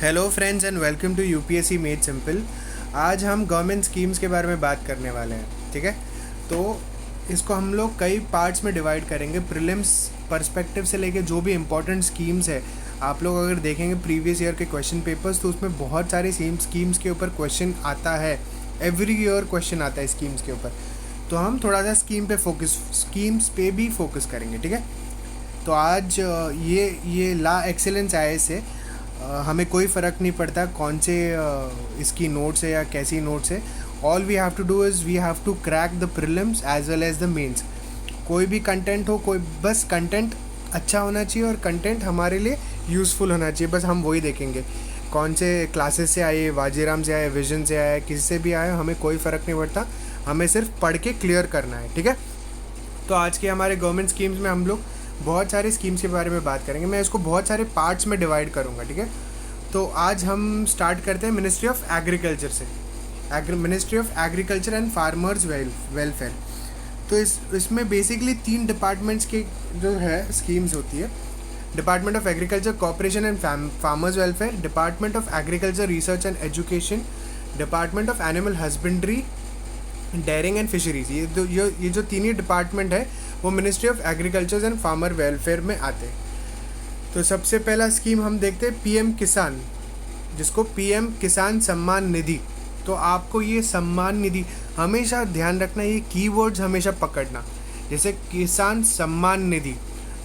Hello friends and welcome to UPSC made simple. आज हम government schemes के बारे में बात करने वाले हैं। ठीक है, तो इसको हम लोग कई पार्ट्स में डिवाइड करेंगे। प्रीलिम्स पर्सपेक्टिव से लेके जो भी इम्पोर्टेंट स्कीम्स है, आप लोग अगर देखेंगे प्रीवियस ईयर के क्वेश्चन पेपर्स, तो उसमें बहुत सारे सेम स्कीम्स के ऊपर क्वेश्चन आता है। एवरी ईयर क्वेश्चन आता है स्कीम्स के ऊपर, तो हम थोड़ा सा स्कीम्स पे भी फोकस करेंगे। ठीक है, तो आज ये ला एक्सेलेंस आए से हमें कोई फ़र्क नहीं पड़ता कौन से इसकी नोट्स है या कैसी नोट्स है। All we have to do is we have to crack the prelims as well as the mains. कोई भी कंटेंट हो, कोई बस कंटेंट अच्छा होना चाहिए और कंटेंट हमारे लिए यूज़फुल होना चाहिए। बस हम वही देखेंगे, कौन से क्लासेस से आए, वाजीराम से आए, विजन से आए, किसी से भी आए, हमें कोई फ़र्क नहीं पड़ता। हमें सिर्फ पढ़ के क्लियर करना है। ठीक है, तो आज के हमारे गवर्नमेंट स्कीम्स में हम लोग बहुत सारे स्कीम्स के बारे में बात करेंगे। मैं इसको बहुत सारे पार्ट्स में डिवाइड करूँगा। ठीक है, तो आज हम स्टार्ट करते हैं मिनिस्ट्री ऑफ एग्रीकल्चर से। Ministry of agriculture and farmers welfare. तो इसमें बेसिकली 3 डिपार्टमेंट्स के जो है स्कीम्स होती है। Department of agriculture cooperation and farmers welfare, department of agriculture research and education, department of animal husbandry, dairying and fisheries. ये जो तीन ही डिपार्टमेंट है वो ministry of agriculture and farmer welfare में आते हैं। तो सबसे पहला स्कीम हम देखते हैं पीएम किसान, जिसको पीएम किसान सम्मान निधि। तो आपको ये सम्मान निधि हमेशा ध्यान रखना, ये कीवर्ड्स हमेशा पकड़ना। जैसे किसान सम्मान निधि,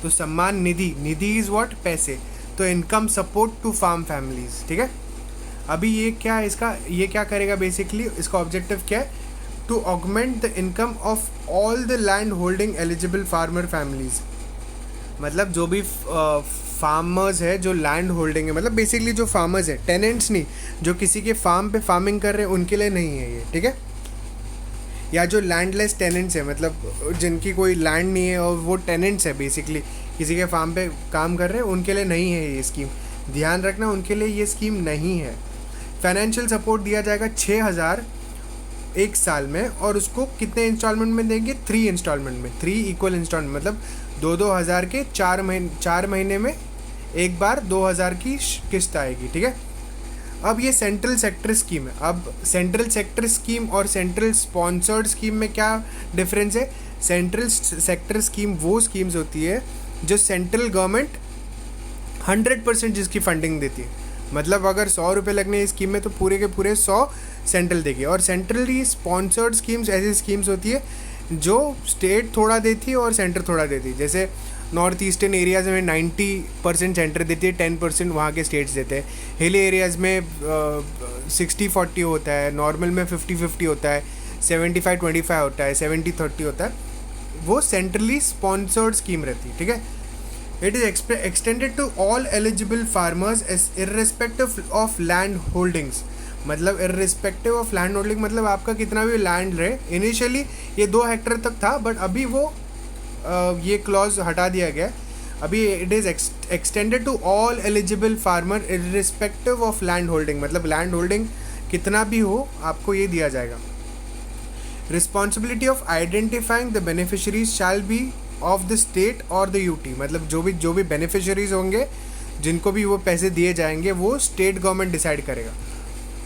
तो सम्मान निधि, निधि इज़ व्हाट, पैसे। तो income support to farm families. ठीक है, अभी ये क्या है, ये क्या करेगा बेसिकली, इसका ऑब्जेक्टिव क्या है, to augment the income of all the land holding eligible farmer families. मतलब जो भी फार्मर्स है, जो लैंड होल्डिंग है, मतलब बेसिकली जो फार्मर्स है, टेनेंट्स नहीं, जो किसी के फार्म पे फार्मिंग कर रहे हैं उनके लिए नहीं है ये। ठीक है, या जो लैंडलेस टेनेंट्स है, मतलब जिनकी कोई लैंड नहीं है और वो टेनेंट्स है, बेसिकली किसी के फार्म पे काम कर रहे हैं, उनके लिए नहीं है ये स्कीम। ध्यान रखना, उनके लिए ये स्कीम नहीं है। फाइनेंशियल सपोर्ट दिया जाएगा 6,000 एक साल में, और उसको कितने इंस्टॉलमेंट में देंगे, 3 इंस्टॉलमेंट में, 3 इक्वल इंस्टॉलमेंट, मतलब 2-2 हज़ार के 4 महीने में एक बार 2,000 की किस्त आएगी। ठीक है, अब ये सेंट्रल सेक्टर स्कीम है। अब सेंट्रल सेक्टर स्कीम और सेंट्रल स्पॉन्सर्ड स्कीम में क्या डिफरेंस है। सेंट्रल सेक्टर स्कीम वो स्कीम्स होती है जो सेंट्रल गवर्नमेंट 100% जिसकी फंडिंग देती है। मतलब अगर 100 रुपये लगने इस स्कीम में, तो पूरे के पूरे 100 सेंट्रल देगी। और सेंट्रली स्पॉन्सर्ड स्कीम्स ऐसी स्कीम्स होती है जो स्टेट थोड़ा देती है और सेंटर थोड़ा देती है। जैसे नॉर्थ ईस्टर्न एरियाज़ में 90% सेंटर देती है, 10% वहाँ के स्टेट्स देते हैं। हिल एरियाज़ में 60-40 होता है, नॉर्मल में 50-50 होता है, 75-25 होता है, 70-30 होता है। वो सेंट्रली स्पॉन्सर्ड स्कीम रहती है। ठीक है, it is extended to all eligible farmers irrespective of land holdings. मतलब इर्रेस्पेक्टिव ऑफ लैंड होल्डिंग, मतलब आपका कितना भी लैंड रहे। इनिशियली ये 2 हेक्टेयर तक था, बट अभी वो ये क्लॉज हटा दिया गया। अभी it is extended to all eligible farmer irrespective of land holding, मतलब लैंड होल्डिंग कितना भी हो आपको ये दिया जाएगा। Responsibility of identifying the beneficiaries shall be of the state और द यूटी। मतलब जो भी बेनिफिशरीज होंगे, जिनको भी वो पैसे दिए जाएंगे, वो स्टेट गवर्नमेंट डिसाइड करेगा।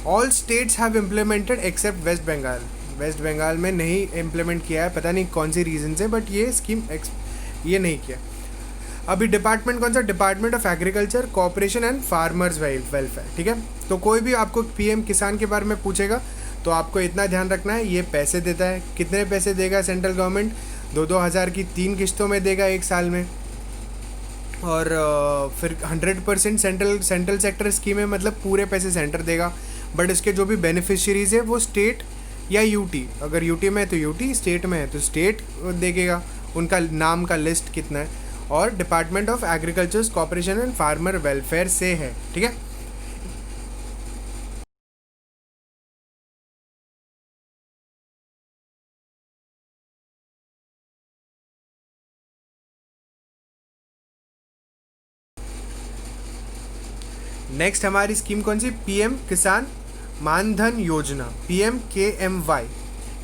All states have implemented except West Bengal. West Bengal में नहीं इम्प्लीमेंट किया है, पता नहीं कौन सी रीज़न से, बट ये स्कीम ये नहीं किया। अभी डिपार्टमेंट कौन सा, department of agriculture cooperation and farmers welfare. ठीक है, तो कोई भी आपको पीएम किसान के बारे में पूछेगा तो आपको इतना ध्यान रखना है, ये पैसे देता है। कितने पैसे देगा सेंट्रल गवर्नमेंट, 2-2 हज़ार की 3 किस्तों में देगा एक साल में। और फिर 100% सेंट्रल सेक्टर स्कीम है, मतलब पूरे पैसे सेंटर देगा। बट इसके जो भी बेनिफिशरीज है वो स्टेट या यूटी, अगर यूटी में है तो यूटी, स्टेट में है तो स्टेट देखेगा। उनका नाम का लिस्ट कितना है, और department of agriculture cooperation and farmer welfare से है। ठीक है, नेक्स्ट हमारी स्कीम कौन सी, पीएम किसान मानधन योजना, PMKMY,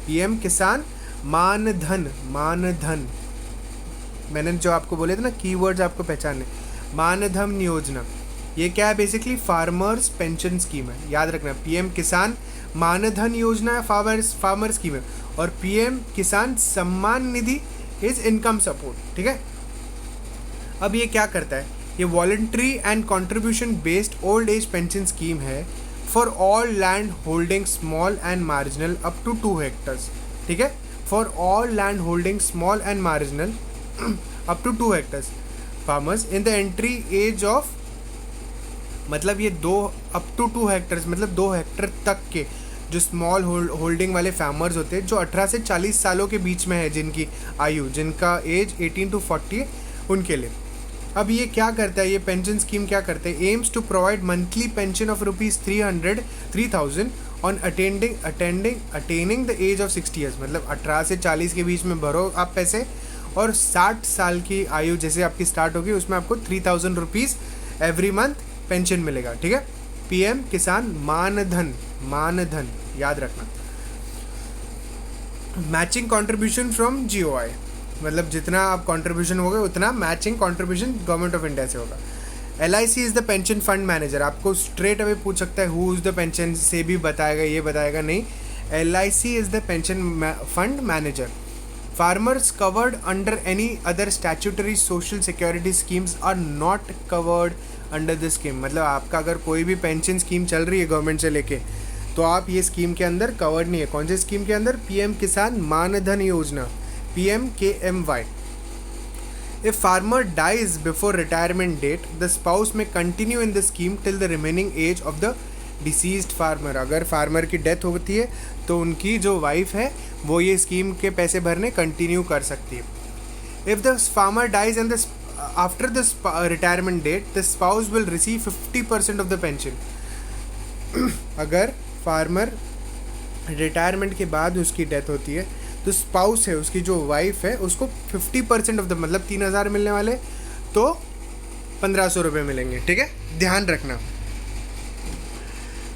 पीएम किसान मानधन। मैंने जो आपको बोले थे ना कीवर्ड्स आपको पहचानने, मानधन योजना। ये क्या है बेसिकली, फार्मर्स पेंशन स्कीम है, याद रखना। पीएम किसान मानधन योजना है, फार्मर स्कीम है, और पीएम किसान Samman Nidhi is income support, ठीक है। अब ये क्या करता है, ये voluntary and contribution based old age pension scheme है for all land holding small and marginal up to 2 hectares, ठीक है। For all land holding small and marginal up to 2 hectares farmers in the entry age of, मतलब ये 2 up to 2 hectares मतलब 2 Hector तक के जो small holding वाले farmers होते हैं, जो 18 से 40 सालों के बीच में है, जिनकी आयु, जिनका एज 18 to 40 है, उनके लिए। अब ये क्या करता है, ये पेंशन स्कीम क्या करते हैं, aims to provide monthly pension of ₹3,000 on attaining the age of 60 years, मतलब 18 से 40 के बीच में भरो आप पैसे, और 60 साल की आयु जैसे आपकी स्टार्ट होगी उसमें आपको ₹3,000 एवरी मंथ पेंशन मिलेगा, ठीक है। पीएम किसान मानधन याद रखना। मैचिंग कंट्रीब्यूशन फ्रॉम जीओआई, मतलब जितना आप कंट्रीब्यूशन होगा उतना matching contribution government of India से होगा। LIC is the pension fund manager, आपको स्ट्रेट अवे पूछ सकता है हु इज़ द पेंशन, से भी बताएगा, ये बताएगा नहीं। LIC is the pension fund manager. Farmers covered under any other statutory social security schemes are not covered under this scheme, मतलब आपका अगर कोई भी पेंशन स्कीम चल रही है गवर्नमेंट से लेके, तो आप ये स्कीम के अंदर कवर्ड नहीं है। कौन सी स्कीम के अंदर, पीएम किसान मानधन योजना, PMKMY। If farmer dies before retirement date, the spouse may continue in the scheme till the remaining age of the deceased farmer। अगर फार्मर की डेथ होती है तो उनकी जो वाइफ है वो ये स्कीम के पैसे भरने कंटिन्यू कर सकती है। If the farmer dies and after the retirement date, the spouse will receive 50% of the pension। अगर फार्मर रिटायरमेंट के बाद उसकी डेथ होती है तो स्पाउस है, उसकी जो वाइफ है, उसको 50% ऑफ द, मतलब 3,000 मिलने वाले तो 1,500 रुपये मिलेंगे, ठीक है, ध्यान रखना।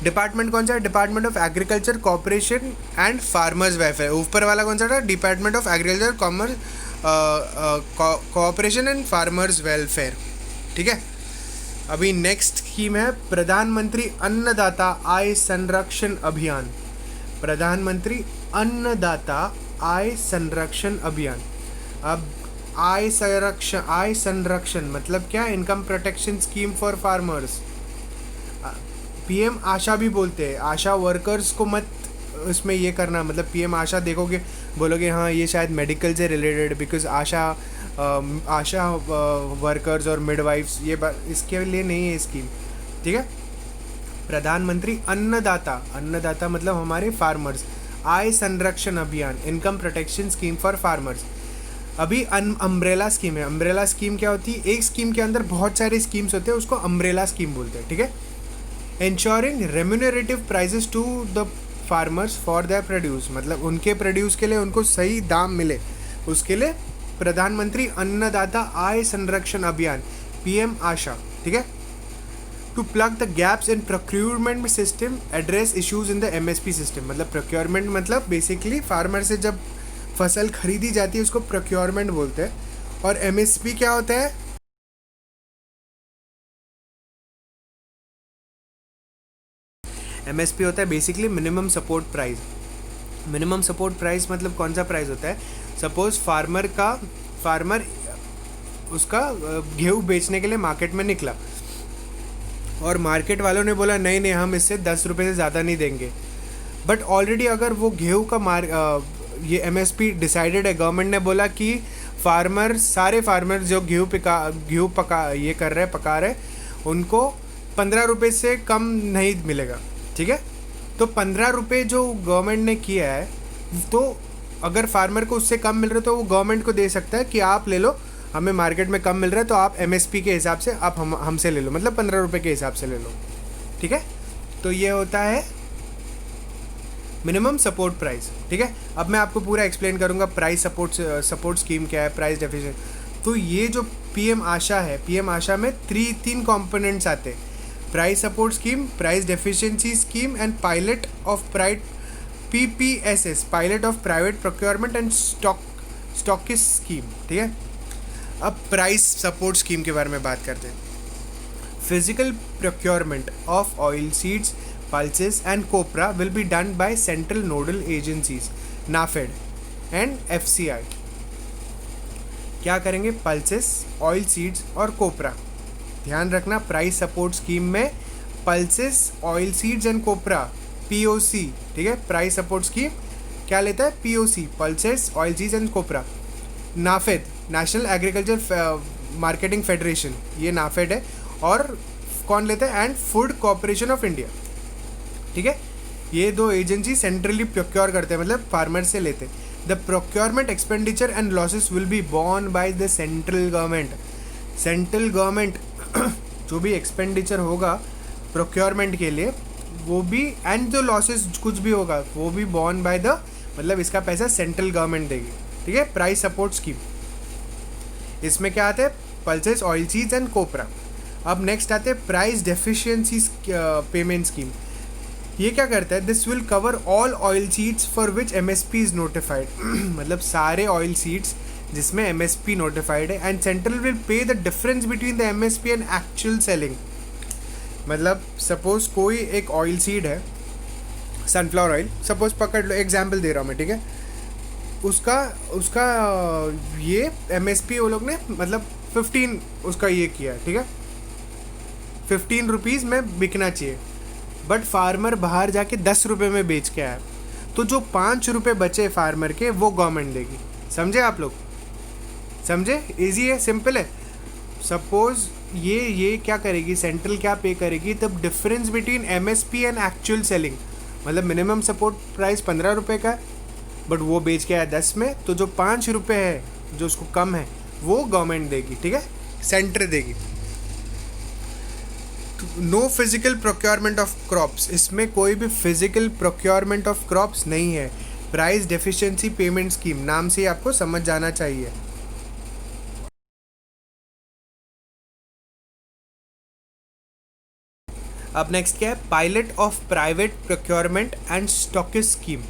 डिपार्टमेंट कौन सा है, department of agriculture corporation and farmers welfare. ऊपर वाला कौन सा था, department of agriculture corporation and farmers welfare, ठीक है। अभी नेक्स्ट स्कीम है प्रधानमंत्री अन्नदाता आय संरक्षण अभियान। प्रधानमंत्री अन्नदाता आय संरक्षण अभियान। अब आय संरक्षण मतलब क्या, income protection scheme for farmers. PM AASHA भी बोलते हैं, आशा वर्कर्स को मत इसमें ये करना, मतलब पीएम आशा देखोगे बोलोगे हाँ ये शायद मेडिकल से रिलेटेड, बिकॉज आशा वर्कर्स और मिडवाइफ्स, ये इसके लिए नहीं है स्कीम, ठीक है। प्रधानमंत्री अन्नदाता मतलब हमारे फार्मर्स, आय संरक्षण अभियान, income protection scheme for farmers. अभी अम्ब्रेला स्कीम है। अम्ब्रेला स्कीम क्या होती है, एक स्कीम के अंदर बहुत सारे स्कीम्स होते हैं, उसको अम्ब्रेला स्कीम बोलते हैं, ठीक है। Ensuring remunerative prices to the farmers for their produce, मतलब उनके प्रोड्यूस के लिए उनको सही दाम मिले, उसके लिए प्रधानमंत्री अन्नदाता आय संरक्षण अभियान, पीएम आशा, ठीक है। To plug the gaps in procurement system, address issues in the MSP system, मतलब प्रोक्योरमेंट मतलब बेसिकली फार्मर से जब फसल खरीदी जाती है उसको प्रोक्योरमेंट बोलते हैं। और MSP क्या होता है, MSP होता है basically minimum support price. Minimum support price मतलब कौन सा प्राइस होता है, सपोज फार्मर उसका गेहूँ बेचने के लिए मार्केट में निकला और मार्केट वालों ने बोला नहीं हम इससे 10 रुपये से ज़्यादा नहीं देंगे, बट ऑलरेडी अगर वो गेहूँ का ये MSP डिसाइडेड है, गवर्नमेंट ने बोला कि सारे फार्मर जो गेहूँ पका रहे उनको 15 रुपये से कम नहीं मिलेगा, ठीक है। तो 15 रुपये जो गवर्नमेंट ने किया है, तो अगर फार्मर को उससे कम मिल रहा है तो वो गवर्नमेंट को दे सकता है कि आप ले लो, हमें मार्केट में कम मिल रहा है तो आप MSP के हिसाब से आप हमसे ले लो, मतलब 15 रुपये के हिसाब से ले लो, ठीक है। तो ये होता है मिनिमम सपोर्ट प्राइस, ठीक है। अब मैं आपको पूरा एक्सप्लेन करूँगा प्राइस सपोर्ट स्कीम क्या है, प्राइस डेफिनेशन। तो ये जो पीएम आशा है, पीएम आशा में तीन कंपोनेंट्स आते हैं, price support scheme, price deficiency scheme and pilot of PPSS, pilot of private procurement and stockist scheme, ठीक है। अब प्राइस सपोर्ट स्कीम के बारे में बात करते हैं। Physical procurement of oil seeds, pulses and copra will be done by central nodal agencies NAFED and FCI. क्या करेंगे? पल्सेस, ऑयल सीड्स और कोपरा. ध्यान रखना, प्राइस सपोर्ट स्कीम में pulses, oil seeds and copra, POC, ठीक है. Price support scheme क्या लेता है? POC, pulses, oil seeds and copra. NAFED, national agriculture marketing federation, ये नाफेड है. और कौन लेता है? And food corporation of India, ठीक है. ये दो एजेंसी सेंट्रली प्रोक्योर करते हैं, मतलब फार्मर से लेते हैं. The procurement expenditure and losses will be borne by the central government. Central government जो भी एक्सपेंडिचर होगा प्रोक्योरमेंट के लिए वो भी, एंड जो लॉसेस कुछ भी होगा वो भी बोर्न बाय द, मतलब इसका पैसा सेंट्रल गवर्नमेंट देगी, ठीक है. प्राइस सपोर्ट स्कीम, इसमें क्या आते हैं? पल्सेस, ऑयल सीड्स एंड कोपरा. अब नेक्स्ट आते हैं प्राइस डेफिशिएंसी पेमेंट स्कीम. ये क्या करता है? This will cover all oil seeds for which MSP is notified. मतलब सारे ऑयल सीड्स जिसमें MSP नोटिफाइड है. And central will pay the difference between the MSP and actual selling. मतलब suppose कोई एक ऑयल सीड है, सनफ्लावर ऑयल सपोज पकड़ लो, example दे रहा हूँ मैं, ठीक है. उसका ये MSP वो लोग ने मतलब 15 उसका ये किया है, ठीक है. 15 रुपीज़ में बिकना चाहिए, बट फार्मर बाहर जाके 10 रुपये में बेच के आया, तो जो 5 रुपये बचे फार्मर के वो गवर्नमेंट देगी. समझे आप लोग? समझे? इजी है, सिंपल है. सपोज ये क्या करेगी? सेंट्रल क्या पे करेगी? तब difference between MSP and actual selling, मतलब मिनिमम सपोर्ट प्राइस 15 रुपये का है बट वो बेच के आया 10 में, तो जो 5 रुपये है जो उसको कम है वो गवर्नमेंट देगी, ठीक है, सेंटर देगी. No physical procurement of crops, इसमें कोई भी फिजिकल प्रोक्योरमेंट ऑफ क्रॉप्स नहीं है. प्राइस डेफिशिएंसी पेमेंट स्कीम, नाम से ही आपको समझ जाना चाहिए. अब नेक्स्ट क्या है? Pilot of private procurement and stockist scheme.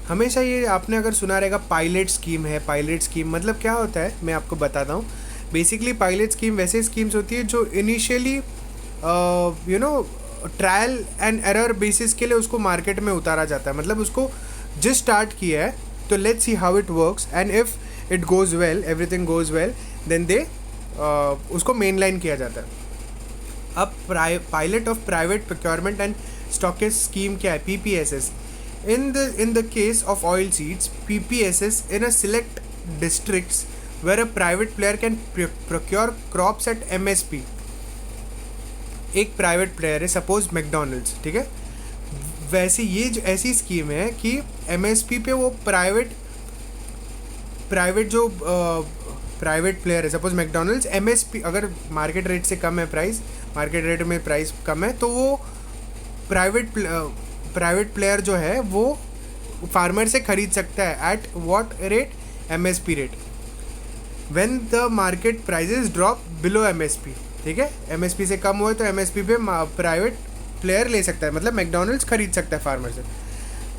हमेशा ये आपने अगर सुना रहेगा पायलट स्कीम है, पायलट स्कीम मतलब क्या होता है मैं आपको बताता हूँ. बेसिकली पायलट स्कीम वैसे स्कीम्स होती है जो initially trial and error basis के लिए उसको मार्केट में उतारा जाता है. मतलब उसको जिस स्टार्ट किया है तो let's see how it works and if it goes well, everything goes well, then they उसको मेन लाइन किया जाता है. अब pilot of private procurement and stockist scheme क्या है? PPSS. In the case of oil seeds, PPSS in a select districts where a private player can procure crops at MSP. एक private player है suppose McDonald's, ठीक है. वैसे ये जो ऐसी स्कीम है कि MSP पे वो प्राइवेट जो प्राइवेट प्लेयर है सपोज मैकडोनल्ड्स, MSP अगर मार्केट रेट से कम है प्राइस, मार्केट रेट में प्राइस कम है, तो वो प्राइवेट प्लेयर जो है वो फार्मर से ख़रीद सकता है at what rate? MSP rate. When the market prices drop below MSP, ठीक है, MSP से कम हुए तो MSP पे प्राइवेट प्लेयर ले सकता है, मतलब मैकडोनल्ड्स खरीद सकता है फार्मर से.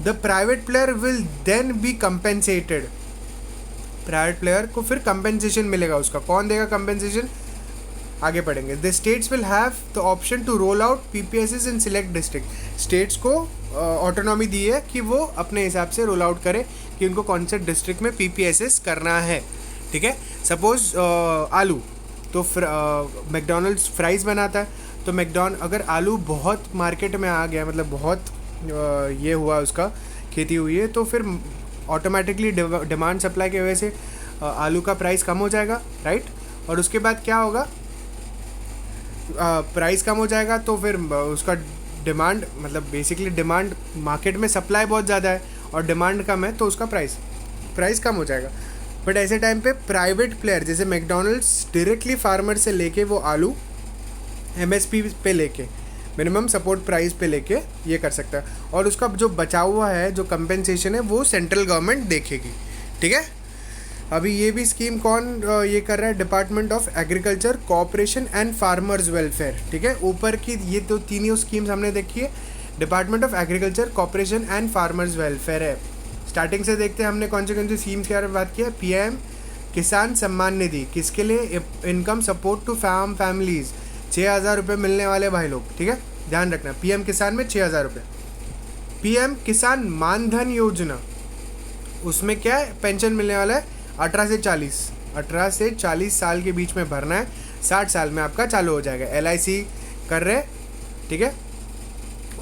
The private player will then be compensated. Private player को फिर कंपेंसेशन मिलेगा. उसका कौन देगा कंपेंसेशन? आगे पढ़ेंगे. The states will have the option to roll out PPSS in select district. States को ऑटोनॉमी दी है कि वो अपने हिसाब से रोल आउट करे कि उनको कौन से डिस्ट्रिक्ट में PPSS करना है, ठीक है. सपोज आलू, तो मैकडोनल्ड्स फ्राइज़ बनाता है, तो अगर आलू बहुत मार्केट में आ गया, मतलब बहुत ये हुआ उसका खेती हुई है, तो फिर ऑटोमेटिकली डिमांड सप्लाई की वजह से आलू का प्राइस कम हो जाएगा, राइट. और उसके बाद क्या होगा? प्राइस कम हो जाएगा तो फिर उसका डिमांड, मतलब बेसिकली डिमांड, मार्केट में सप्लाई बहुत ज़्यादा है और डिमांड कम है तो उसका प्राइस कम हो जाएगा. बट ऐसे टाइम पे प्राइवेट प्लेयर जैसे मैकडोनल्ड्स डायरेक्टली फार्मर से लेके वो आलू MSP पे लेके मिनिमम सपोर्ट प्राइस पे लेके ये कर सकता है, और उसका जो बचा हुआ है जो कंपेंसेशन है वो सेंट्रल गवर्नमेंट देखेगी, ठीक है. अभी ये भी स्कीम कौन ये कर रहा है? Department of agriculture, cooperation and farmers welfare, ठीक है. ऊपर की ये तो तीनों स्कीम्स हमने देखी है. Department of agriculture, cooperation and farmers welfare है. स्टार्टिंग से देखते हैं हमने कौन सी स्कीम्स के बारे में बात की है. PM किसान सम्मान निधि, किसके लिए? Income support to farm families. 6,000 रुपये मिलने वाले भाई लोग, ठीक है, ध्यान रखना। पीएम किसान में 6,000 रुपये। पीएम किसान मानधन योजना, उसमें क्या है, पेंशन मिलने वाला है 18 से 40 साल के बीच में भरना है, 60 साल में आपका चालू हो जाएगा। LIC कर रहे, ठीक है,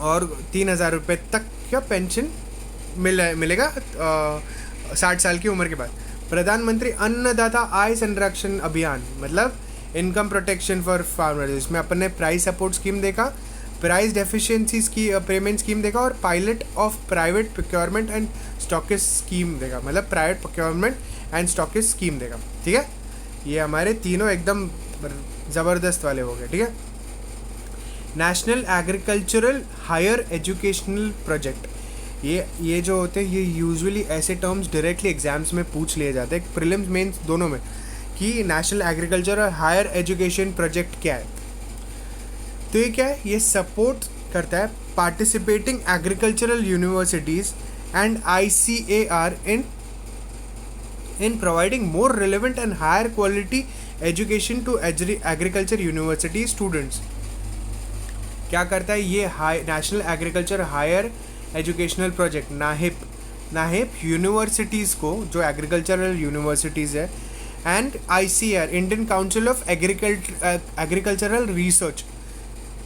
और 3,000 रुपये तक का पेंशन मिलेगा 60 साल की उम्र के बाद। प्रधानमंत्री अन्नदाता आय संरक्षण अभियान, मतलब इनकम प्रोटेक्शन फॉर फार्मर्स, इसमें अपन ने प्राइस सपोर्ट स्कीम देखा, प्राइस डेफिशिएंसी की पेमेंट स्कीम देखा, और pilot of private procurement and stockist scheme देखा, मतलब private procurement and stockist scheme देखा, ठीक है। ये हमारे तीनों एकदम ज़बरदस्त वाले हो गए, ठीक है। National agricultural higher educational project, ये जो होते हैं ये यूजुअली ऐसे टर्म्स डायरेक्टली एग्जाम्स में पूछ लिए जाते हैं, प्रीलिम्स मेंस दोनों में, कि national agricultural higher education project क्या है। तो ये क्या है, ये सपोर्ट करता है participating agricultural universities and ICAR in providing more relevant and higher quality education to agriculture university students। क्या करता है ये national agriculture higher educational project, NAHEP universities को, जो एग्रीकल्चरल यूनिवर्सिटीज़ है, and ICAR Indian council of agricultural research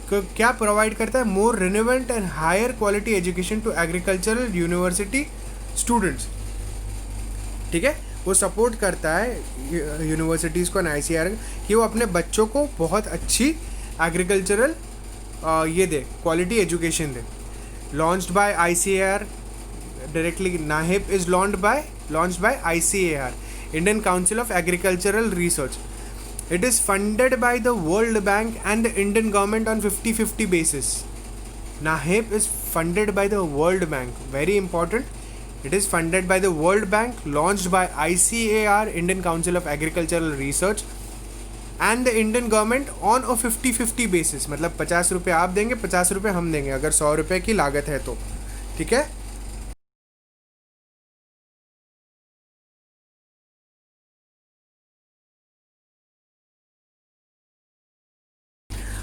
को क्या provide करता है, more relevant and higher quality education to agricultural university students, ठीक है। वो सपोर्ट करता है यूनिवर्सिटीज़ को, ICAR, कि वो अपने बच्चों को बहुत अच्छी एग्रीकल्चरल ये दे, क्वालिटी एजुकेशन दे। Launched by ICAR directly, NAHEP is launched by ICAR Indian council of agricultural research. It is funded by the World Bank and the Indian government on 50-50 basis. NAHEP is funded by the World Bank. Very important. It is funded by the World Bank, launched by ICAR, Indian Council of Agricultural Research, and the Indian government on a 50-50 basis. मतलब 50 रुपये आप देंगे, 50 रुपये हम देंगे, अगर 100 रुपये की लागत है तो, ठीक है।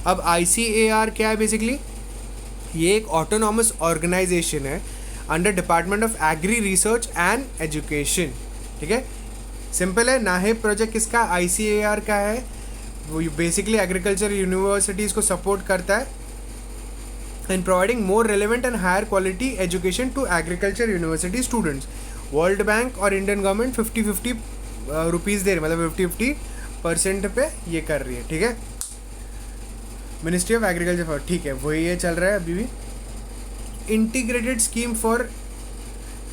अब ICAR क्या है बेसिकली, ये एक ऑटोनॉमस ऑर्गेनाइजेशन है under department of agri research and education, ठीक है। सिंपल है, नाहिप प्रोजेक्ट किसका, ICAR का है। वो बेसिकली एग्रीकल्चर यूनिवर्सिटीज़ को सपोर्ट करता है in providing more relevant and higher quality education to agriculture university students. World bank और इंडियन गवर्नमेंट 50-50 रुपीज़ दे रही, मतलब 50-50% पे ये कर रही है, ठीक है। मिनिस्ट्री ऑफ एग्रीकल्चर फॉर, ठीक है, वही ये चल रहा है अभी भी। Integrated scheme for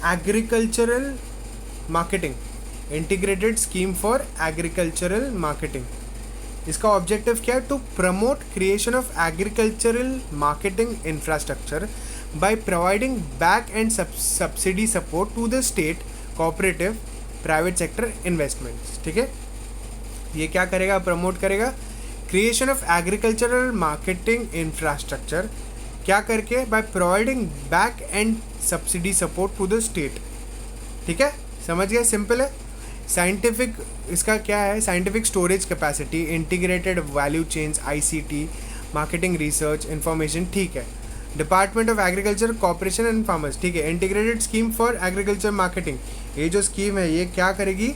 agricultural marketing, integrated scheme for agricultural marketing, इसका ऑब्जेक्टिव क्या है, to promote creation of agricultural marketing infrastructure by providing back end subsidy support to the state cooperative private sector investments, ठीक है। ये क्या करेगा, promote करेगा creation of agricultural marketing infrastructure, क्या करके, by providing back end subsidy support to the state, ठीक है, समझ गए, सिंपल है। साइंटिफिक, इसका क्या है, scientific storage capacity, integrated value chains, ICT, marketing research, information, ठीक है। Department of agriculture corporation and farmers, ठीक है। Integrated scheme for agriculture marketing, ये जो स्कीम है ये क्या करेगी,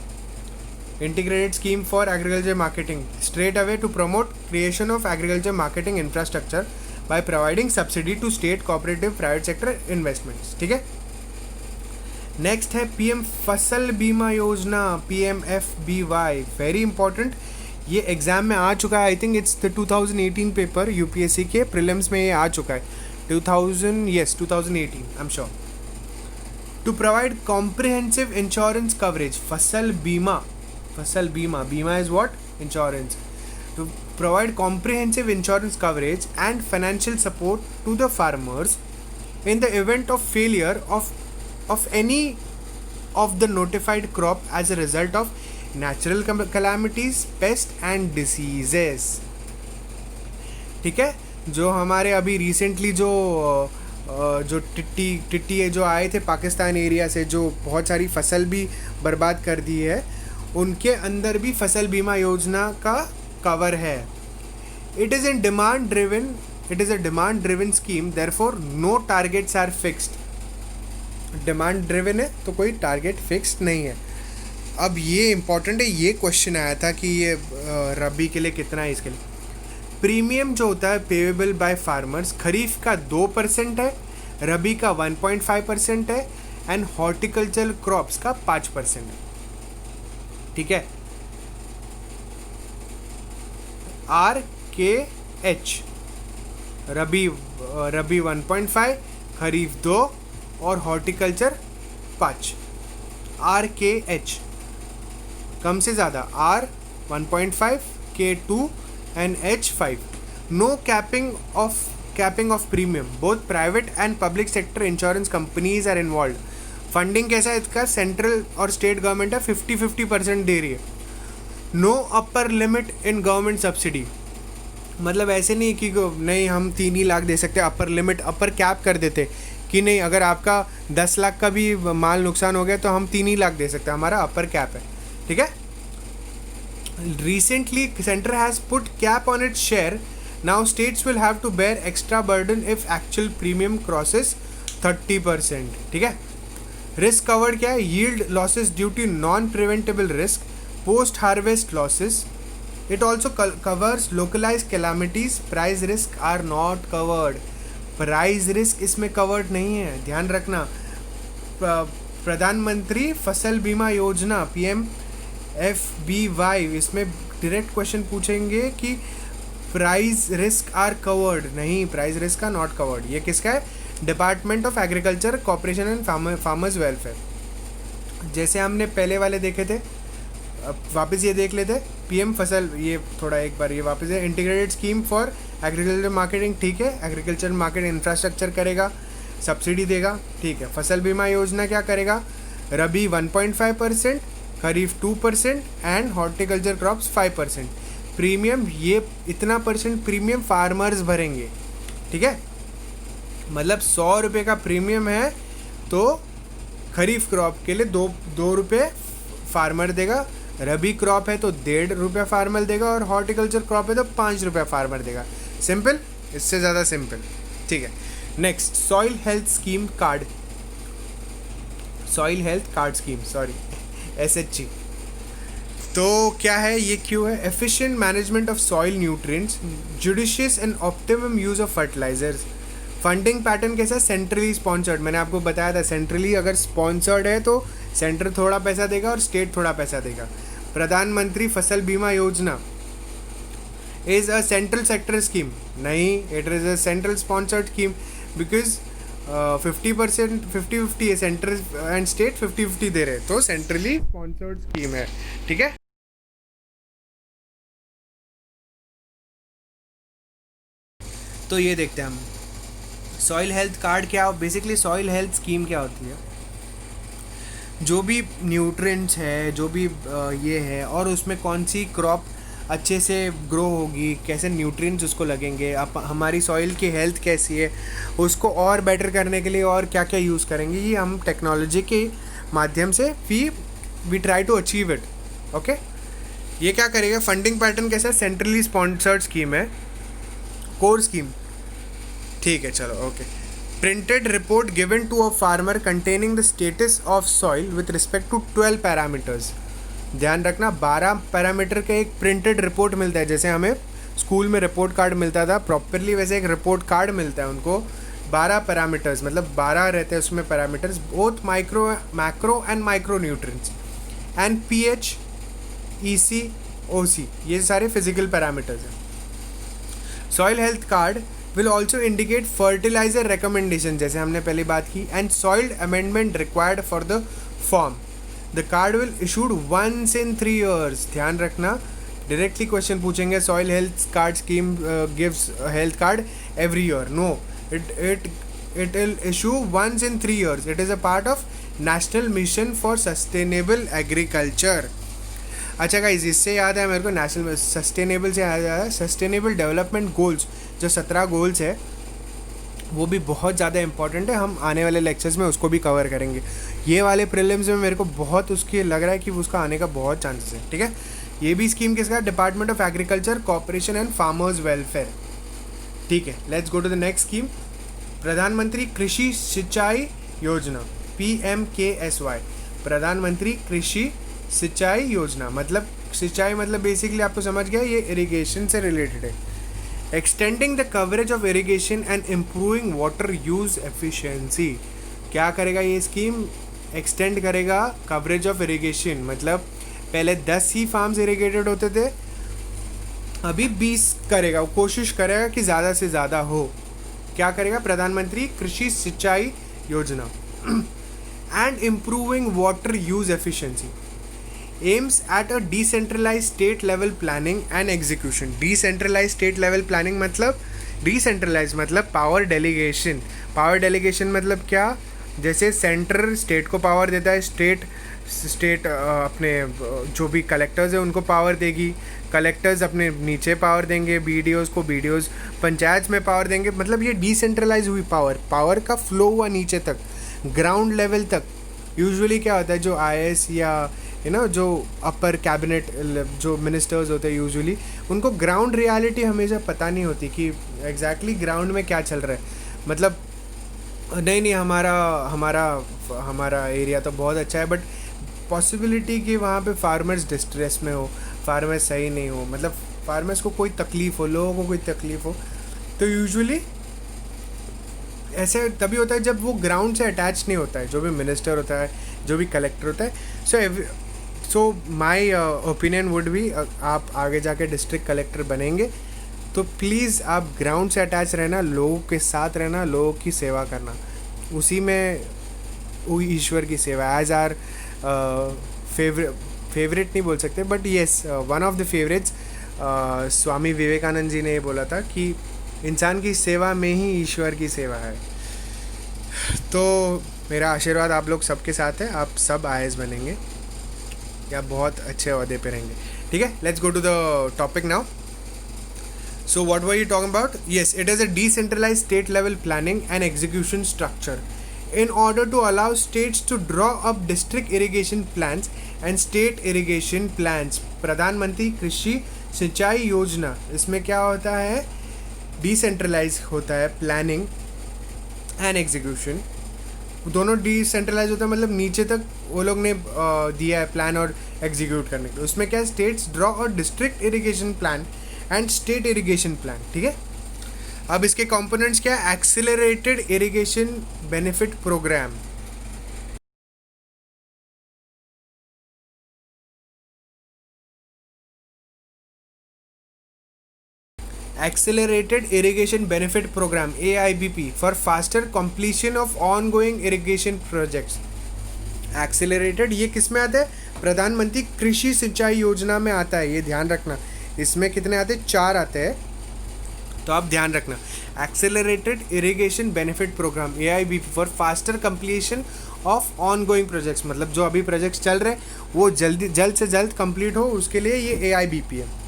integrated scheme for agriculture marketing, straight away to promote creation of agriculture marketing infrastructure by providing subsidy to state cooperative private sector investments, ठीक है। नेक्स्ट है PM फसल बीमा योजना, PMFBY, वेरी इंपॉर्टेंट, ये एग्जाम में आ चुका है, I think it's the 2018 paper, UPSC के प्रीलिम्स में ये आ चुका है, 2018, I am sure. To provide comprehensive insurance coverage, फसल बीमा, बीमा is what, insurance, to provide comprehensive insurance coverage and financial support to the farmers in the event of failure of any of the notified crop as a result of natural calamities, pests and diseases, ठीक है। जो हमारे अभी recently जो TT जो आए थे Pakistan area से, जो बहुत सारी फसल भी बर्बाद कर दी है, उनके अंदर भी फसल बीमा योजना का कवर है। It is a demand driven scheme, therefore no targets are fixed. Demand driven है तो कोई टारगेट फिक्स्ड नहीं है. अब ये इंपॉर्टेंट है, ये क्वेश्चन आया था कि ये रबी के लिए कितना है. इसके लिए प्रीमियम जो होता है पेएबल बाय फार्मर्स, खरीफ का 2% है, रबी का 1.5% है एंड हॉर्टिकल्चर क्रॉप्स का 5% है. ठीक है. RKH, रबी 1.5, खरीफ 2 और हॉर्टिकल्चर 5. RKH कम से ज़्यादा, R 1.5, K 2 and H 5. No capping of premium. Both private and public sector insurance companies are involved. Funding कैसा है इसका, सेंट्रल और स्टेट गवर्नमेंट है 50-50% दे रही है. No upper limit in government subsidy. मतलब ऐसे नहीं कि नहीं हम 3 ही लाख दे सकते, अपर लिमिट, अपर कैप कर देते कि नहीं अगर आपका 10 लाख का भी माल नुकसान हो गया तो हम 3 ही लाख दे सकते हैं, हमारा अपर कैप है. ठीक है. Recently, center has put cap on its share. Now states will have to bear extra burden if actual premium crosses 30%. ठीक है. Risk covered क्या है, yield losses due to non-preventable risk, post-harvest losses. It also covers localized calamities. Price risk are not covered. Price risk इसमें covered नहीं है, ध्यान रखना. प्रधानमंत्री फसल बीमा योजना PMFBY, इसमें डायरेक्ट क्वेश्चन पूछेंगे कि प्राइस रिस्क आर कवर्ड. नहीं, प्राइस रिस्क का नॉट कवर्ड. ये किसका है, department of agriculture, corporation and farmers welfare. जैसे हमने पहले वाले देखे थे, अब वापस ये देख लेते. PM फसल, ये थोड़ा एक बार ये वापस है. Integrated scheme for agriculture marketing. ठीक है, एग्रीकल्चर मार्केट इंफ्रास्ट्रक्चर करेगा, सब्सिडी देगा. ठीक है. फसल बीमा योजना क्या करेगा, रबी 1.5%, खरीफ 2% एंड हॉर्टिकल्चर क्रॉप्स 5%. प्रीमियम, ये इतना % प्रीमियम फार्मर्स भरेंगे. ठीक है. मतलब 100 रुपये का प्रीमियम है तो खरीफ क्रॉप के लिए 2 रुपये फार्मर देगा, रबी क्रॉप है तो 1.5 रुपये फार्मर देगा और हॉर्टिकल्चर क्रॉप है तो 5 रुपये फार्मर देगा. सिंपल, इससे ज़्यादा सिंपल. ठीक है. Next, soil health scheme card, soil health card scheme, sorry SHG. तो क्या है ये, क्यों है, efficient management of soil nutrients, judicious and optimum use of fertilisers. Funding pattern कैसा, सेंट्रली स्पॉन्सर्ड. मैंने आपको बताया था सेंट्रली अगर स्पॉन्सर्ड है तो सेंटर थोड़ा पैसा देगा और स्टेट थोड़ा पैसा देगा. प्रधानमंत्री फसल बीमा Yojana is a central sector scheme. नहीं, it is a central sponsored scheme because 50% 50-50 है, सेंटर एंड स्टेट 50-50 दे रहे, तो सेंट्रली स्पॉन्सर्ड स्कीम है. ठीक है. तो ये देखते हैं हम सॉइल हेल्थ कार्ड क्या. बेसिकली सॉइल हेल्थ स्कीम क्या होती है, जो भी न्यूट्रिएंट्स है, जो भी ये है, और उसमें कौन सी क्रॉप अच्छे से ग्रो होगी, कैसे न्यूट्रिएंट्स उसको लगेंगे, अब हमारी सॉइल की हेल्थ कैसी है, उसको और बेटर करने के लिए और क्या क्या यूज़ करेंगे, ये हम टेक्नोलॉजी के माध्यम से we try to achieve it. Okay. ये क्या करेगा, फंडिंग पैटर्न कैसा है, सेंट्रली स्पॉन्सर्ड स्कीम है, कोर स्कीम. ठीक है, चलो okay. Printed report given to a farmer containing the status of soil with respect to 12 parameters. ध्यान रखना, 12 पैरामीटर का एक प्रिंटेड रिपोर्ट मिलता है. जैसे हमें स्कूल में रिपोर्ट कार्ड मिलता था प्रॉपरली, वैसे एक रिपोर्ट कार्ड मिलता है उनको. 12 पैरामीटर्स मतलब 12 रहते हैं उसमें parameters, both macro and micro nutrients and pH, EC, OC, ये सारे फिजिकल पैरामीटर्स हैं. Soil health card will also indicate fertilizer recommendation, जैसे हमने पहले बात की, and soil amendment required for the farm. The card will issued once in 3 years. ध्यान रखना, डायरेक्टली क्वेश्चन पूछेंगे, soil health card scheme gives a health card every year. No, it will issue once in 3 years. It is a part of National Mission for Sustainable Agriculture. अच्छा guys, इससे याद है मेरे को, national sustainable से याद आया, सस्टेनेबल डेवलपमेंट गोल्स जो 17 गोल्स है वो भी बहुत ज़्यादा इंपॉर्टेंट है. हम आने वाले लेक्चर्स में उसको भी कवर करेंगे. ये वाले प्रीलिम्स में मेरे को बहुत उसकी लग रहा है कि उसका आने का बहुत चांसेस है. ठीक है. ये भी स्कीम किसका, department of agriculture, corporation and farmers welfare. ठीक है, let's go to the next scheme, प्रधानमंत्री कृषि सिंचाई योजना, PMKSY, प्रधानमंत्री कृषि सिंचाई योजना। मतलब सिंचाई मतलब बेसिकली आपको समझ गया, ये इरिगेशन से रिलेटेड है। Extending the coverage of irrigation and improving water use efficiency. क्या करेगा ये स्कीम, एक्सटेंड करेगा कवरेज ऑफ इरिगेशन। मतलब पहले 10 ही फार्म्स इरिगेटेड होते थे, अभी 20 करेगा, वो कोशिश करेगा कि ज़्यादा से ज़्यादा हो। क्या करेगा, प्रधानमंत्री कृषि सिंचाई योजना and improving water use efficiency aims at a decentralise state level planning and execution. Decentralise state level planning मतलब, डिसेंट्रलाइज मतलब पावर डेलीगेशन। पावर डेलीगेशन मतलब क्या, जैसे सेंटर स्टेट को पावर देता है, स्टेट अपने जो भी कलेक्टर्स है उनको पावर देगी, कलेक्टर्स अपने नीचे पावर देंगे, BDOs को, BDOs पंचायत में पावर देंगे। मतलब ये डिसेंट्रलाइज हुई पावर का फ्लो हुआ नीचे तक, ग्राउंड लेवल तक। यूजुअली क्या होता है, जो IAS या जो अपर कैबिनेट जो मिनिस्टर्स होते हैं यूजुअली, उनको ग्राउंड रियलिटी हमेशा पता नहीं होती कि एग्जैक्टली ग्राउंड में क्या चल रहा है। मतलब नहीं हमारा एरिया तो बहुत अच्छा है, बट पॉसिबिलिटी कि वहाँ पे फार्मर्स डिस्ट्रेस में हो, फार्मर्स सही नहीं हो, मतलब फार्मर्स को कोई तकलीफ़ हो, लोगों को कोई तकलीफ़ हो, तो यूजुअली ऐसे तभी होता है जब वो ग्राउंड से अटैच नहीं होता है, जो भी मिनिस्टर होता है, जो भी कलेक्टर होता है। सो माई ओपिनियन वुड भी, आप आगे जाके डिस्ट्रिक्ट कलेक्टर बनेंगे तो प्लीज़ आप ग्राउंड से अटैच रहना, लोगों के साथ रहना, लोगों की सेवा करना, उसी में ईश्वर की सेवा। एज आर फेवरेट नहीं बोल सकते, but yes, one of the favourites, Swami Vivekananda ji ने ये बोला था कि इंसान की सेवा में ही ईश्वर की सेवा है। तो मेरा आशीर्वाद आप लोग सबके साथ है, आप सब IAS बनेंगे या बहुत अच्छे ओहदे पे रहेंगे। ठीक है, let's go to the topic now. So what were you talking about? Yes, it is a decentralized state level planning and execution structure in order to allow states to draw up district irrigation plans and state irrigation plans. प्रधानमंत्री कृषि सिंचाई योजना, इसमें क्या होता है, decentralise होता है प्लानिंग एंड एग्जीक्यूशन, दोनों डिसेंट्रलाइज होता है, मतलब नीचे तक वो लोग ने दिया है प्लान और एग्जीक्यूट करने के लिए। उसमें क्या है, स्टेट्स ड्रॉ और district irrigation plan and state irrigation plan. ठीक है, अब इसके कंपोनेंट्स क्या है, accelerated irrigation benefit programme, Accelerated Irrigation Benefit Program AIBP for faster completion of ongoing irrigation projects. Accelerated ये किस में आता है, प्रधानमंत्री कृषि सिंचाई योजना में आता है, ये ध्यान रखना। इसमें कितने आते हैं, 4 आते हैं, तो आप ध्यान रखना। Accelerated irrigation benefit programme AIBP for faster completion of ongoing projects, मतलब जो अभी प्रोजेक्ट्स चल रहे हैं वो जल्द से जल्द कंप्लीट हो, उसके लिए ये AIBP है।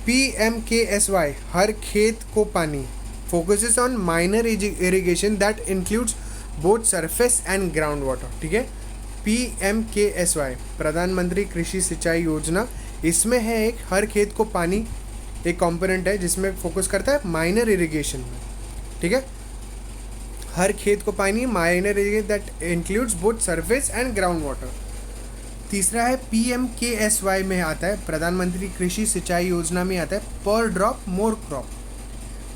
PMKSY हर खेत को पानी, focuses on minor irrigation that includes both surface and ground water. ठीक है, PMKSY प्रधानमंत्री कृषि सिंचाई योजना, इसमें है एक हर खेत को पानी, एक कंपोनेंट है जिसमें फोकस करता है माइनर इरिगेशन में। ठीक है, हर खेत को पानी, minor irrigation that includes both surface and ground water. तीसरा है PMKSY में आता है, प्रधानमंत्री कृषि सिंचाई योजना में आता है, per drop more crop,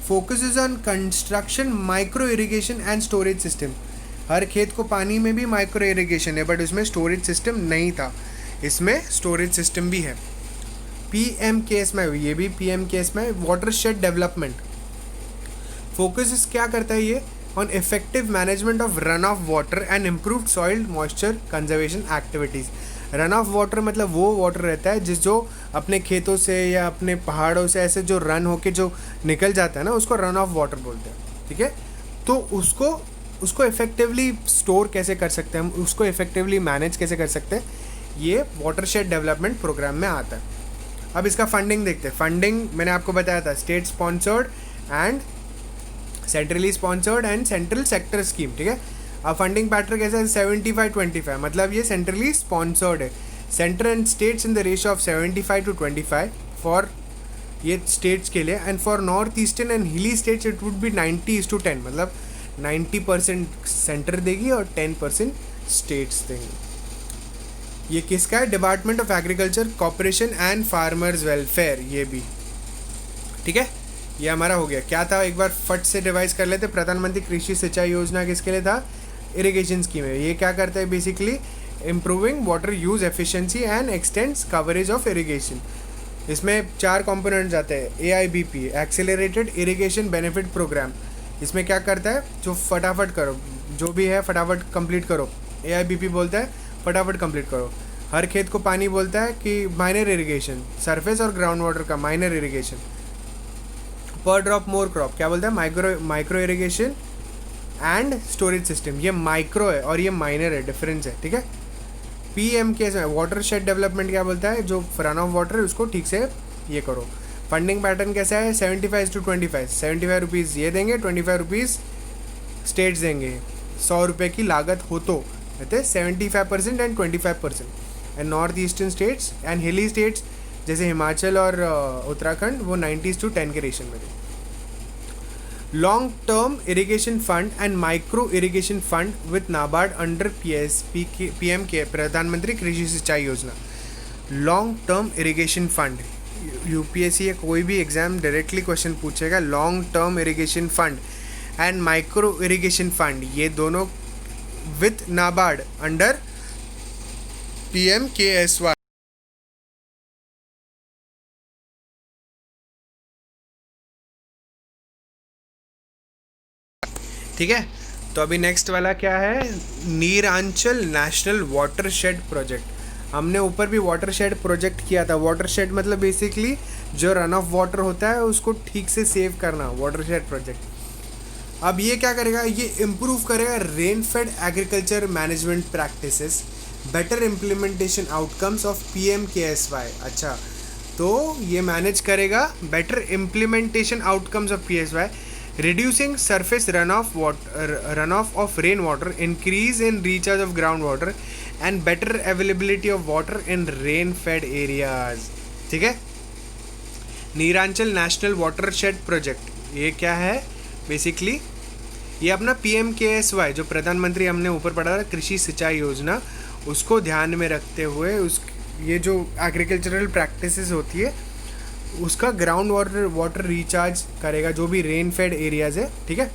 focuses on construction micro irrigation and storage system. हर खेत को पानी में भी माइक्रो इरिगेशन है, बट उसमें स्टोरेज सिस्टम नहीं था, इसमें स्टोरेज सिस्टम भी है। PMKSY, ये भी PMKSY, वाटरशेड डेवलपमेंट, फोकस क्या करता है ये, on effective management of run of water and improved soil moisture conservation activities. Run of water मतलब वो वाटर रहता है जो अपने खेतों से या अपने पहाड़ों से ऐसे जो रन होके जो निकल जाता है ना, उसको रन ऑफ वाटर बोलते हैं। ठीक है, तो उसको इफेक्टिवली स्टोर कैसे कर सकते हैं हम, उसको इफेक्टिवली मैनेज कैसे कर सकते हैं, ये वाटरशेड डेवलपमेंट प्रोग्राम में आता है। अब इसका फंडिंग देखते हैं। फंडिंग मैंने आपको बताया था, state sponsored and centrally sponsored and central sector scheme. ठीक है, अब फंडिंग पैटर्न कैसा है, 75-25, मतलब ये सेंट्रली स्पॉन्सर्ड है, centre and states in the ratio of 75-25 for ये स्टेट्स के लिए, and for north eastern and हिली स्टेट्स इट वुड बी 90:10, मतलब 90% सेंटर देगी और 10% स्टेट्स देंगी। ये किसका है? Department of agriculture, corporation and farmers welfare, ये भी ठीक है। ये हमारा हो गया। क्या था एक बार फट से रिवाइज कर लेते। प्रधानमंत्री कृषि सिंचाई योजना किसके लिए था? इरिगेशन स्कीम है। ये क्या करता है? Basically improving water use efficiency and extends coverage of irrigation. इसमें 4 कंपोनेंट्स आते हैं। AIBP, accelerated irrigation benefit programme. इसमें क्या करता है? जो फटाफट करो, जो भी है फटाफट कंप्लीट करो। AIBP बोलता है फटाफट कंप्लीट करो। हर खेत को पानी बोलता है कि माइनर इरिगेशन, सरफेस और ग्राउंड वाटर का माइनर इरिगेशन। पर ड्रॉप मोर क्रॉप क्या बोलता है? Micro irrigation and storage system. ये माइक्रो है और ये माइनर है, डिफरेंस है, ठीक है। PM के वाटर शेड डेवलपमेंट क्या बोलता है? जो रन ऑफ वाटर है उसको ठीक से ये करो। फंडिंग पैटर्न कैसा है? 75:25, 75 रुपीज़ ये देंगे, 25 रुपीज़ स्टेट्स देंगे। 100 रुपये की लागत हो तो कहते 75% and 25%। And north eastern states and हिली स्टेट्स जैसे हिमाचल और उत्तराखंड वो 90:10 के रेशन में थे। Long term irrigation fund and micro irrigation fund with NABARD under PM के प्रधानमंत्री कृषि सिंचाई योजना। Long term irrigation fund, UPSC या कोई भी एग्जाम डायरेक्टली क्वेश्चन पूछेगा। Long term irrigation fund and micro irrigation fund, ये दोनों विथ नाबार्ड अंडर PMKSY। ठीक है। तो अभी नेक्स्ट वाला क्या है? नीरांचल नेशनल वाटरशेड प्रोजेक्ट। हमने ऊपर भी वाटरशेड प्रोजेक्ट किया था। वाटरशेड मतलब बेसिकली जो रन ऑफ वाटर होता है उसको ठीक से सेव करना, वाटरशेड प्रोजेक्ट। अब ये क्या करेगा? ये इम्प्रूव करेगा rain fade agriculture management practices, better implementation outcomes of PMKSY। अच्छा, तो ये मैनेज करेगा better implementation outcomes of PSY, reducing surface runoff of rainwater, increase in recharge of groundwater and better availability of water in rain fed areas। ठीक है। नीरांचल national watershed project ये क्या है? Basically ये अपना PMKSY जो प्रधानमंत्री हमने ऊपर पढ़ा था कृषि सिंचाई योजना, उसको ध्यान में रखते हुए ये जो एग्रीकल्चरल प्रैक्टिसेस होती है उसका ग्राउंड वाटर रिचार्ज करेगा जो भी रेन फेड एरियाज है। ठीक है।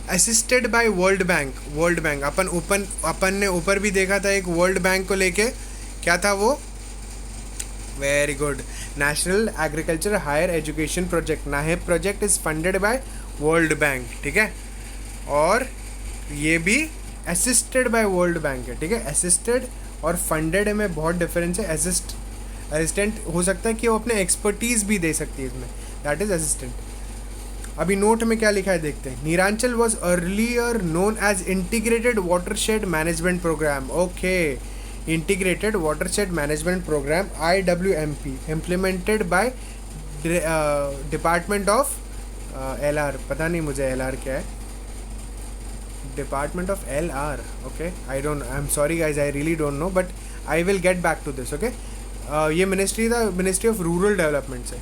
Assisted by World Bank. अपन ने ऊपर भी देखा था एक वर्ल्ड बैंक को लेके, क्या था वो? Very good, national agriculture higher education project, NAHEP project is funded by World Bank. ठीक है। और ये भी असिस्टेड बाय वर्ल्ड बैंक है। ठीक है। असिस्टेड और फंडेड में बहुत डिफरेंस है। असिस्टेंट हो सकता है कि वो अपने एक्सपर्टीज़ भी दे सकती है इसमें, दैट इज़ असिस्टेंट। अभी नोट में क्या लिखा है देखते हैं। Neeranchal was earlier known as integrated watershed management programme. Okay, integrated watershed management programme IWMP implemented by department of LR, पता नहीं मुझे LR क्या है, department of LR। Okay, I am sorry guys, I really don't know, but I will get back to this. Okay, ये ministry था, ministry of rural development से।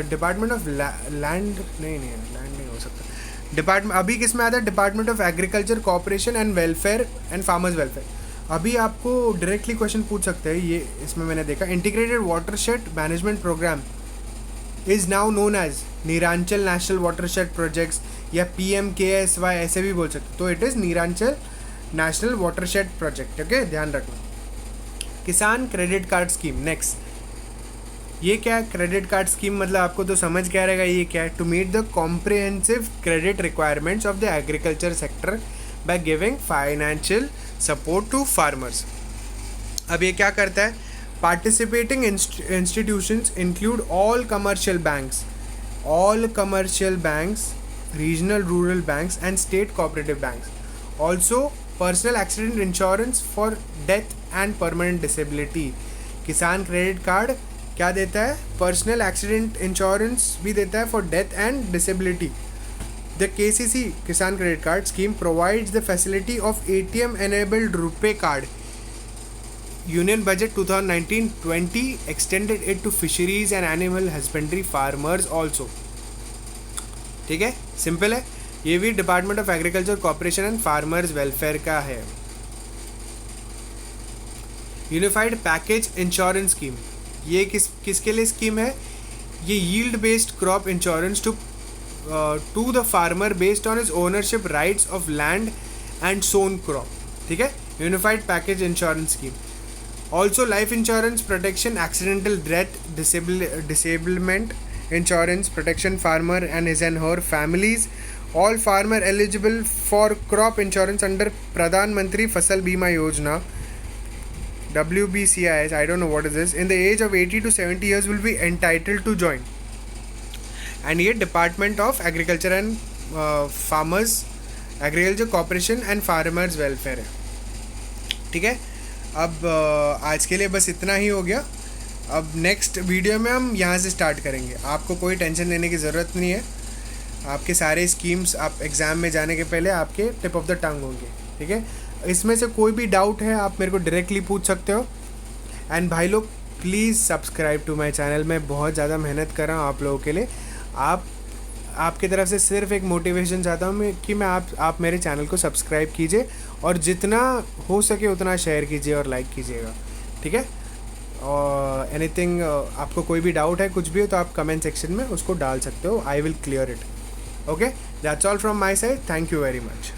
Department of land नहीं हो सकता। डिपार्टमेंट अभी किस में आता है? Department of agriculture, corporation and welfare and farmers welfare. अभी आपको डायरेक्टली क्वेश्चन पूछ सकते हैं, ये इसमें मैंने देखा integrated watershed management programme is now known as Neeranchal national watershed projects या PMKSY ऐसे भी बोल सकते। तो it is Neeranchal national watershed project. Okay, ध्यान रखना। किसान क्रेडिट कार्ड स्कीम नेक्स्ट। ये क्या है क्रेडिट कार्ड स्कीम? मतलब आपको तो समझ क्या रहेगा ये क्या है। To meet the comprehensive credit requirements of the agriculture sector by giving financial support to farmers. अब ये क्या करता है? Participating institutions include all commercial banks, regional rural banks and state cooperative banks. Also personal accident insurance for death and permanent disability. Kisan credit card क्या देता है? Personal accident insurance भी देता है for death and disability. The KCC Kisan credit card scheme provides the facility of ATM enabled RuPay card. Union budget 2019-20 extended it to fisheries and animal husbandry farmers also. ठीक है, simple है। ये भी department of agriculture corporation and farmers welfare का है। Unified package insurance scheme, ये किसके लिए स्कीम है? ये yield based crop insurance to the farmer based on his ownership rights of land and sown crop. ठीक है, unified package insurance scheme. Also life insurance protection, accidental death, disablement insurance protection farmer and his and her families, all farmer eligible for crop insurance under Pradhan Mantri Fasal Bima Yojana WBCIS, I don't know what is this, in the age of 80 to 70 years will be entitled to join. And ये Department of Agriculture and Farmers Agriculture Corporation and Farmers Welfare है। ठीक है, अब आज के लिए बस इतना ही हो गया। अब नेक्स्ट वीडियो में हम यहाँ से स्टार्ट करेंगे। आपको कोई टेंशन लेने की ज़रूरत नहीं है, आपके सारे स्कीम्स आप एग्ज़ाम में जाने के पहले आपके टिप ऑफ द टंग होंगे। ठीक है, इसमें से कोई भी डाउट है आप मेरे को डायरेक्टली पूछ सकते हो। एंड भाई लोग please subscribe to my channel. मैं बहुत ज़्यादा मेहनत कर रहा हूँ आप लोगों के लिए। आपकी तरफ से सिर्फ एक मोटिवेशन चाहता हूँ मैं कि आप मेरे चैनल को सब्सक्राइब कीजिए और जितना हो सके उतना शेयर कीजिए और लाइक कीजिएगा। ठीक है, और एनीथिंग आपको कोई भी डाउट है कुछ भी हो तो आप कमेंट सेक्शन में उसको डाल सकते हो। I will clear it. Okay, that's all from my side. Thank you very much.